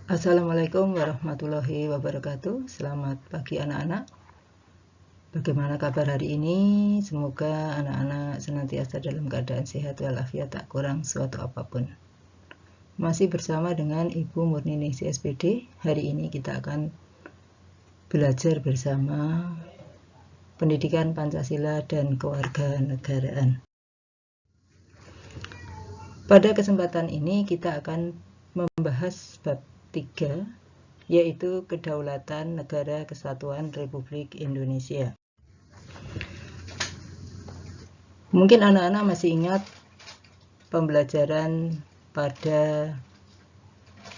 Assalamualaikum warahmatullahi wabarakatuh. Selamat pagi anak-anak. Bagaimana kabar hari ini? Semoga anak-anak senantiasa dalam keadaan sehat walafiat, tak kurang suatu apapun. Masih bersama dengan Ibu Murniningsih SPD. Hari ini kita akan belajar bersama pendidikan Pancasila dan kewarganegaraan. Pada kesempatan ini kita akan membahas bab 3, yaitu Kedaulatan Negara Kesatuan Republik Indonesia. Mungkin anak-anak masih ingat pembelajaran pada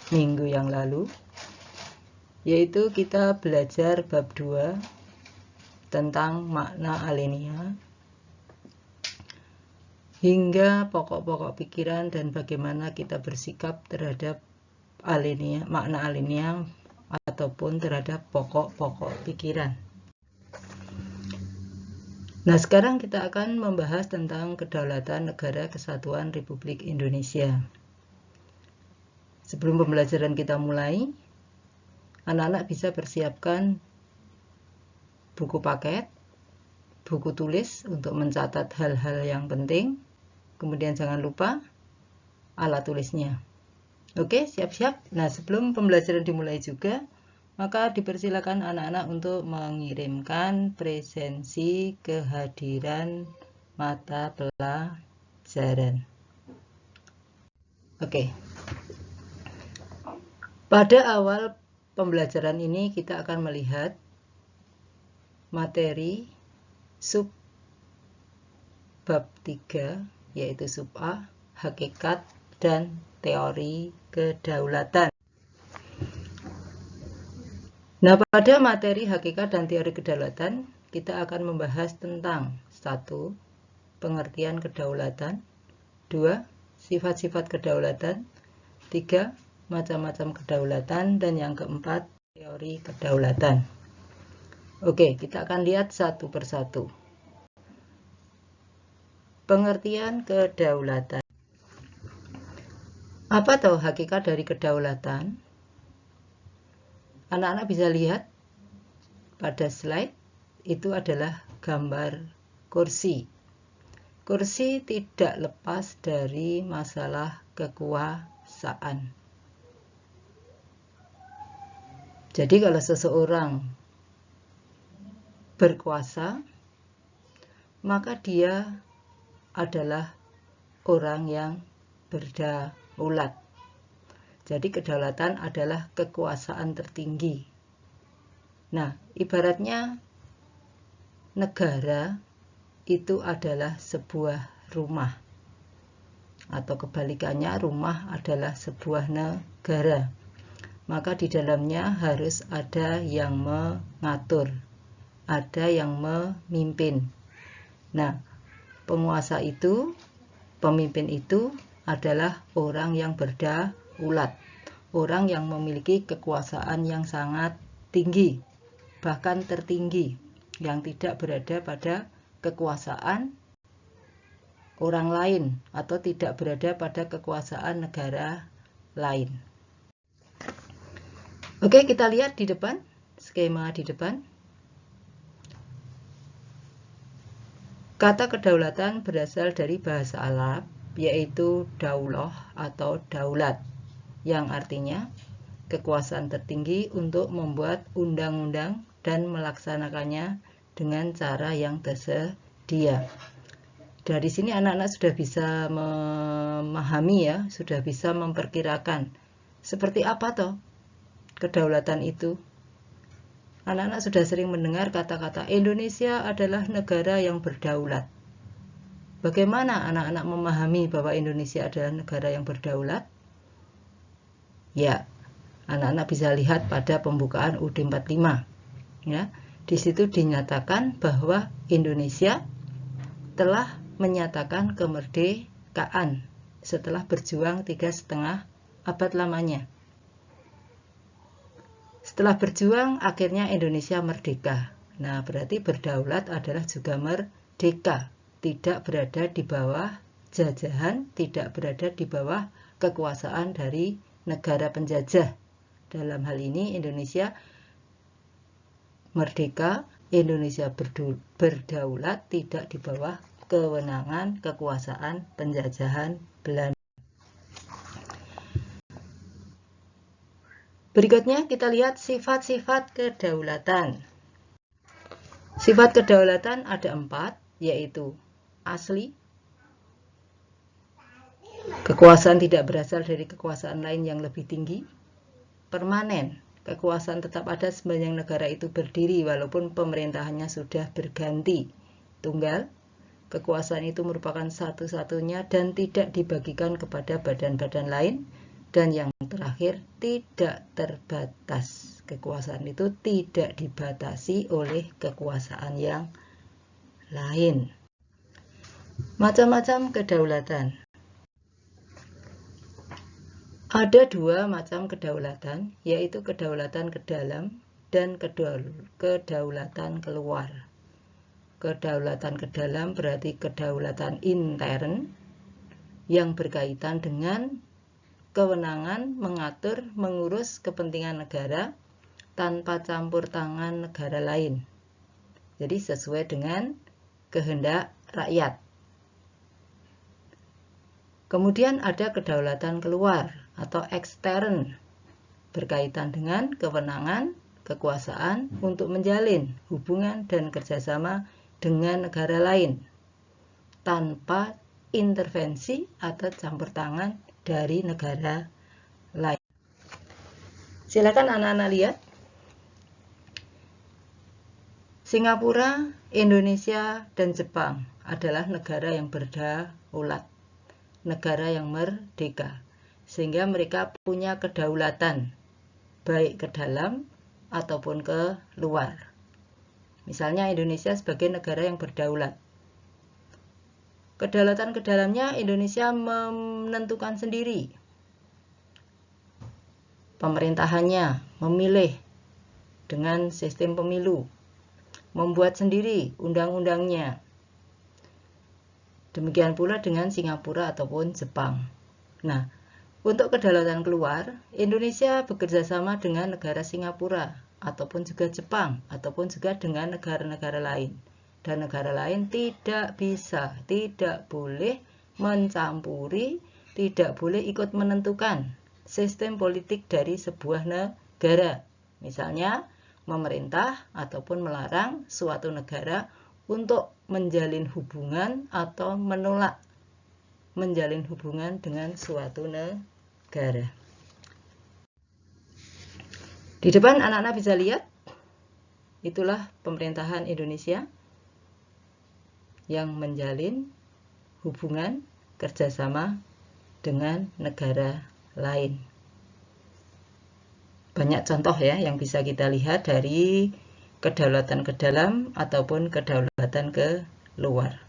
minggu yang lalu, yaitu kita belajar bab 2 tentang makna alinea hingga pokok-pokok pikiran dan bagaimana kita bersikap terhadap alinea, makna alinea ataupun terhadap pokok-pokok pikiran. Nah, sekarang kita akan membahas tentang Kedaulatan Negara Kesatuan Republik Indonesia. Sebelum pembelajaran kita mulai, anak-anak bisa persiapkan buku paket, buku tulis untuk mencatat hal-hal yang penting. Kemudian jangan lupa alat tulisnya. Oke, siap-siap. Nah, sebelum pembelajaran dimulai juga, maka dipersilakan anak-anak untuk mengirimkan presensi kehadiran mata pelajaran. Oke. Pada awal pembelajaran ini kita akan melihat materi sub bab 3, yaitu sub A, hakikat dan teori kedaulatan. Nah, pada materi hakikat dan teori kedaulatan, kita akan membahas tentang 1. Pengertian kedaulatan, 2. Sifat-sifat kedaulatan, 3. Macam-macam kedaulatan, dan yang keempat, teori kedaulatan. Oke, kita akan lihat satu persatu. Pengertian kedaulatan. Apa tahu hakikat dari kedaulatan? Anak-anak bisa lihat pada slide, itu adalah gambar kursi. Kursi tidak lepas dari masalah kekuasaan. Jadi kalau seseorang berkuasa, maka dia adalah orang yang berdaulat. Jadi kedaulatan adalah kekuasaan tertinggi. Nah, ibaratnya negara itu adalah sebuah rumah. Atau kebalikannya, rumah adalah sebuah negara. Maka di dalamnya harus ada yang mengatur, ada yang memimpin. Nah, penguasa itu, pemimpin itu adalah orang yang berdaulat, orang yang memiliki kekuasaan yang sangat tinggi, bahkan tertinggi, yang tidak berada pada kekuasaan orang lain atau tidak berada pada kekuasaan negara lain. Oke, kita lihat di depan, skema di depan. Kata kedaulatan berasal dari bahasa Arab, yaitu daulah atau daulat, yang artinya kekuasaan tertinggi untuk membuat undang-undang dan melaksanakannya dengan cara yang tersedia. Dari sini anak-anak sudah bisa memahami ya, sudah bisa memperkirakan seperti apa toh kedaulatan itu. Anak-anak sudah sering mendengar kata-kata Indonesia adalah negara yang berdaulat. Bagaimana anak-anak memahami bahwa Indonesia adalah negara yang berdaulat? Ya, anak-anak bisa lihat pada pembukaan UUD 45. Ya, di situ dinyatakan bahwa Indonesia telah menyatakan kemerdekaan setelah berjuang 3,5 abad lamanya. Setelah berjuang, akhirnya Indonesia merdeka. Nah, berarti berdaulat adalah juga merdeka. Tidak berada di bawah jajahan, tidak berada di bawah kekuasaan dari negara penjajah. Dalam hal ini Indonesia merdeka, Indonesia berdaulat, tidak di bawah kewenangan kekuasaan penjajahan Belanda. Berikutnya kita lihat sifat-sifat kedaulatan. Sifat kedaulatan ada 4, yaitu asli, kekuasaan tidak berasal dari kekuasaan lain yang lebih tinggi; permanen, kekuasaan tetap ada sepanjang negara itu berdiri walaupun pemerintahannya sudah berganti; tunggal, kekuasaan itu merupakan satu-satunya dan tidak dibagikan kepada badan-badan lain; dan yang terakhir, tidak terbatas. Kekuasaan itu tidak dibatasi oleh kekuasaan yang lain. Macam-macam kedaulatan. Ada 2 macam kedaulatan, yaitu kedaulatan ke dalam dan kedaulatan keluar. Kedaulatan ke dalam berarti kedaulatan intern yang berkaitan dengan kewenangan mengatur, mengurus kepentingan negara tanpa campur tangan negara lain. Jadi sesuai dengan kehendak rakyat. Kemudian ada kedaulatan keluar atau ekstern, berkaitan dengan kewenangan, kekuasaan untuk menjalin hubungan dan kerjasama dengan negara lain tanpa intervensi atau campur tangan dari negara lain. Silakan anak-anak lihat. Singapura, Indonesia, dan Jepang adalah negara yang berdaulat, negara yang merdeka, sehingga mereka punya kedaulatan baik ke dalam ataupun ke luar. Misalnya Indonesia sebagai negara yang berdaulat. Kedaulatan ke dalamnya, Indonesia menentukan sendiri pemerintahannya, memilih dengan sistem pemilu, membuat sendiri undang-undangnya. Demikian pula dengan Singapura ataupun Jepang. Nah, untuk kedaulatan keluar, Indonesia bekerja sama dengan negara Singapura ataupun juga Jepang ataupun juga dengan negara-negara lain. Dan negara lain tidak bisa, tidak boleh mencampuri, tidak boleh ikut menentukan sistem politik dari sebuah negara. Misalnya, memerintah ataupun melarang suatu negara untuk menjalin hubungan atau menolak menjalin hubungan dengan suatu negara. Di depan anak-anak bisa lihat, itulah pemerintahan Indonesia yang menjalin hubungan kerjasama dengan negara lain. Banyak contoh ya yang bisa kita lihat dari kedaulatan ke dalam ataupun kedaulatan ke luar.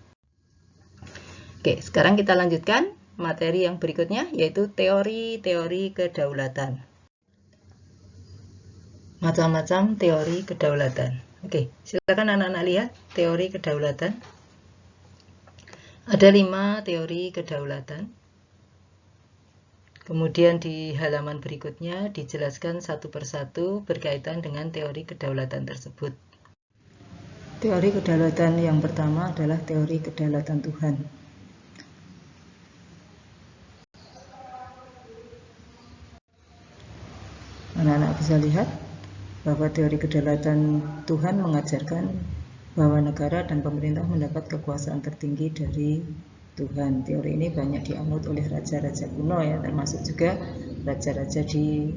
Oke, sekarang kita lanjutkan materi yang berikutnya, yaitu teori-teori kedaulatan. Macam-macam teori kedaulatan. Oke, silakan anak-anak lihat teori kedaulatan. Ada 5 teori kedaulatan. Kemudian di halaman berikutnya dijelaskan satu persatu berkaitan dengan teori kedaulatan tersebut. Teori kedaulatan yang pertama adalah teori kedaulatan Tuhan. Anak-anak bisa lihat bahwa teori kedaulatan Tuhan mengajarkan bahwa negara dan pemerintah mendapat kekuasaan tertinggi dari Tuhan. Teori ini banyak dianut oleh raja-raja kuno ya, termasuk juga raja-raja di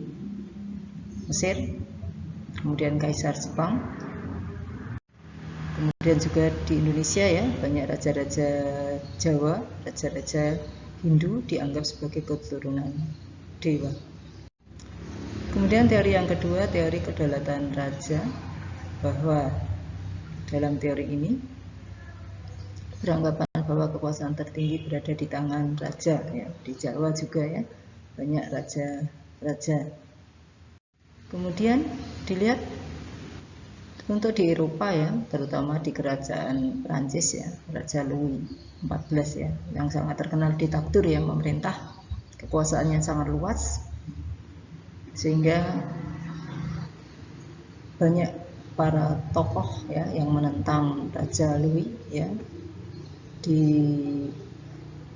Mesir, kemudian Kaisar Jepang, kemudian juga di Indonesia ya, banyak raja-raja Jawa, raja-raja Hindu dianggap sebagai keturunan dewa. Kemudian teori yang kedua, teori kedaulatan raja, bahwa dalam teori ini beranggapan bahwa kekuasaan tertinggi berada di tangan raja ya. Di Jawa juga ya, banyak raja-raja. Kemudian dilihat untuk di Eropa ya, terutama di kerajaan Prancis ya, Raja Louis XIV ya, yang sangat terkenal diktator ya, memerintah, kekuasaannya sangat luas sehingga banyak para tokoh ya yang menentang Raja Louis ya di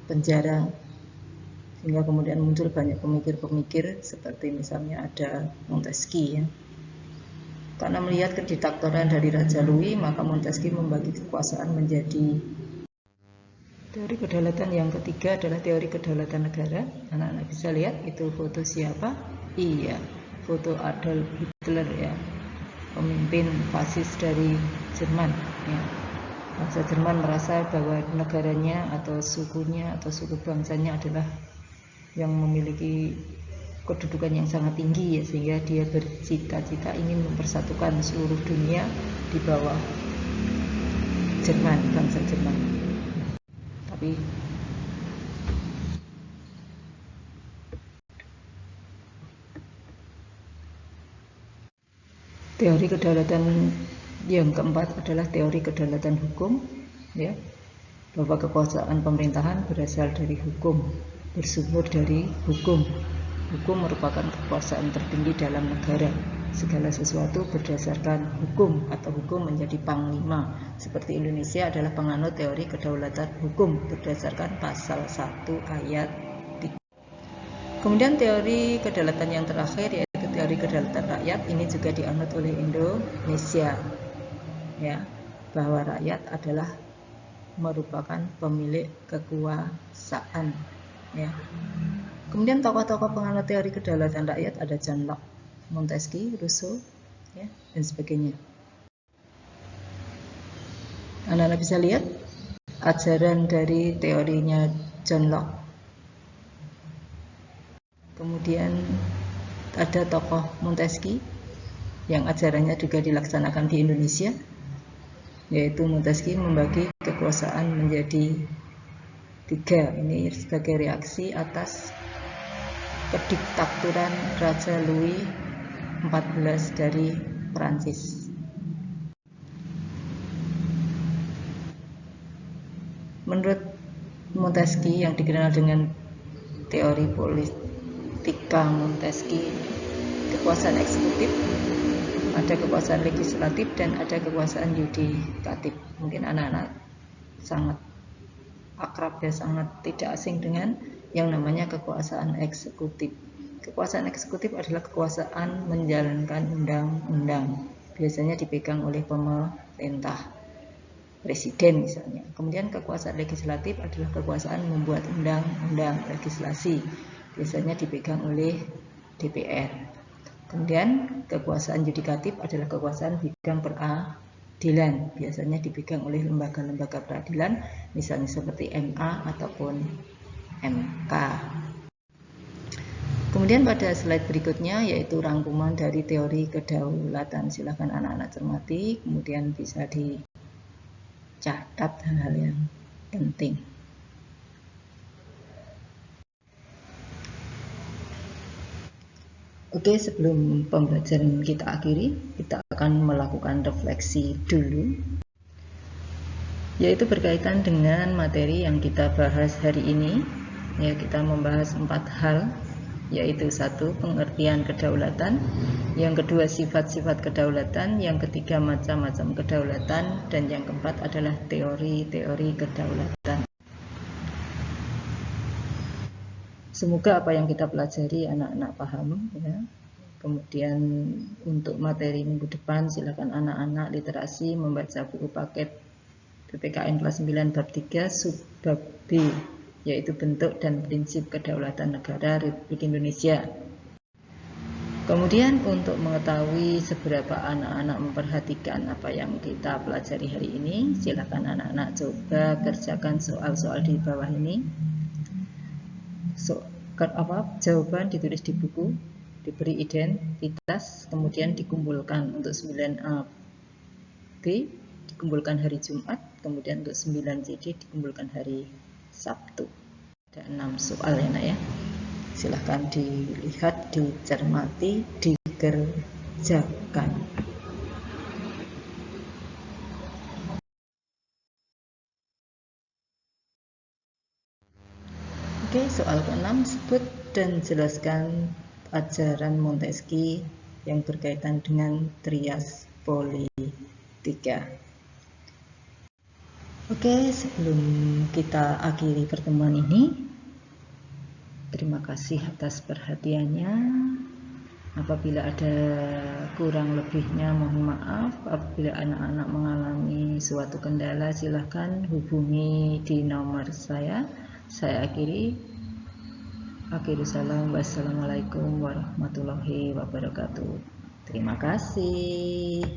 penjara, sehingga kemudian muncul banyak pemikir-pemikir seperti misalnya ada Montesquieu ya. Karena melihat kediktatoran dari Raja Louis, maka Montesquieu membagi kekuasaan menjadi teori kedaulatan. Yang ketiga adalah teori kedaulatan negara. Anak-anak bisa lihat itu foto siapa? Iya, foto Adolf Hitler ya, pemimpin fasis dari Jerman ya. Bangsa Jerman merasa bahwa negaranya atau sukunya atau suku bangsanya adalah yang memiliki kedudukan yang sangat tinggi ya, sehingga dia bercita-cita ingin mempersatukan seluruh dunia di bawah Jerman, bangsa Jerman. Tapi teori kedaulatan yang keempat adalah teori kedaulatan hukum ya, bahwa kekuasaan pemerintahan berasal dari hukum, bersumber dari hukum. Hukum merupakan kekuasaan tertinggi dalam negara. Segala sesuatu berdasarkan hukum atau hukum menjadi panglima. Seperti Indonesia adalah penganut teori kedaulatan hukum berdasarkan pasal 1 ayat 3. Kemudian teori kedaulatan yang terakhir yaitu teori kedaulatan rakyat. Ini juga dianut oleh Indonesia ya, bahwa rakyat adalah merupakan pemilik kekuasaan ya. Kemudian tokoh-tokoh penganut teori kedaulatan rakyat ada John Locke, Montesquieu, Rousseau ya, dan sebagainya. Anak-anak bisa lihat ajaran dari teorinya John Locke. Kemudian ada tokoh Montesquieu yang ajarannya juga dilaksanakan di Indonesia, yaitu Montesquieu membagi kekuasaan menjadi 3. Ini sebagai reaksi atas kediktaturan Raja Louis XIV dari Prancis. Menurut Montesquieu yang dikenal dengan teori politika Montesquieu, kekuasaan eksekutif, ada kekuasaan legislatif, dan ada kekuasaan yudikatif. Mungkin anak-anak sangat akrab ya, sangat tidak asing dengan yang namanya kekuasaan eksekutif. Kekuasaan eksekutif adalah kekuasaan menjalankan undang-undang, biasanya dipegang oleh pemerintah, presiden misalnya. Kemudian kekuasaan legislatif adalah kekuasaan membuat undang-undang legislasi, biasanya dipegang oleh DPR. Kemudian kekuasaan yudikatif adalah kekuasaan bidang peradilan, biasanya dipegang oleh lembaga-lembaga peradilan, misalnya seperti MA ataupun MK. Kemudian pada slide berikutnya yaitu rangkuman dari teori kedaulatan. Silakan anak-anak cermati, kemudian bisa dicatat hal-hal yang penting. Oke, sebelum pembelajaran kita akhiri, kita akan melakukan refleksi dulu, yaitu berkaitan dengan materi yang kita bahas hari ini. Ya, kita membahas 4 hal, yaitu 1. Pengertian kedaulatan, yang kedua sifat-sifat kedaulatan, yang ketiga macam-macam kedaulatan, dan yang keempat adalah teori-teori kedaulatan. Semoga apa yang kita pelajari anak-anak paham ya. Kemudian untuk materi minggu depan silakan anak-anak literasi membaca buku paket PPKN kelas 9 bab 3 subbab B, yaitu bentuk dan prinsip kedaulatan negara Republik Indonesia. Kemudian untuk mengetahui seberapa anak-anak memperhatikan apa yang kita pelajari hari ini, silakan anak-anak coba kerjakan soal-soal di bawah ini. Jawaban ditulis di buku, diberi identitas, kemudian dikumpulkan. Untuk 9A B dikumpulkan hari Jumat, kemudian untuk 9 CD dikumpulkan hari Sabtu. Ada 6 soal ya nak ya. Silahkan dilihat, dicermati, dikerjakan. Oke, soal ke-6, sebut dan jelaskan ajaran Montesquieu yang berkaitan dengan trias politika. Oke, sebelum kita akhiri pertemuan ini, terima kasih atas perhatiannya. Apabila ada kurang lebihnya mohon maaf. Apabila anak-anak mengalami suatu kendala, silahkan hubungi di nomor saya. Saya akhiri salam. Wassalamualaikum warahmatullahi wabarakatuh. Terima kasih.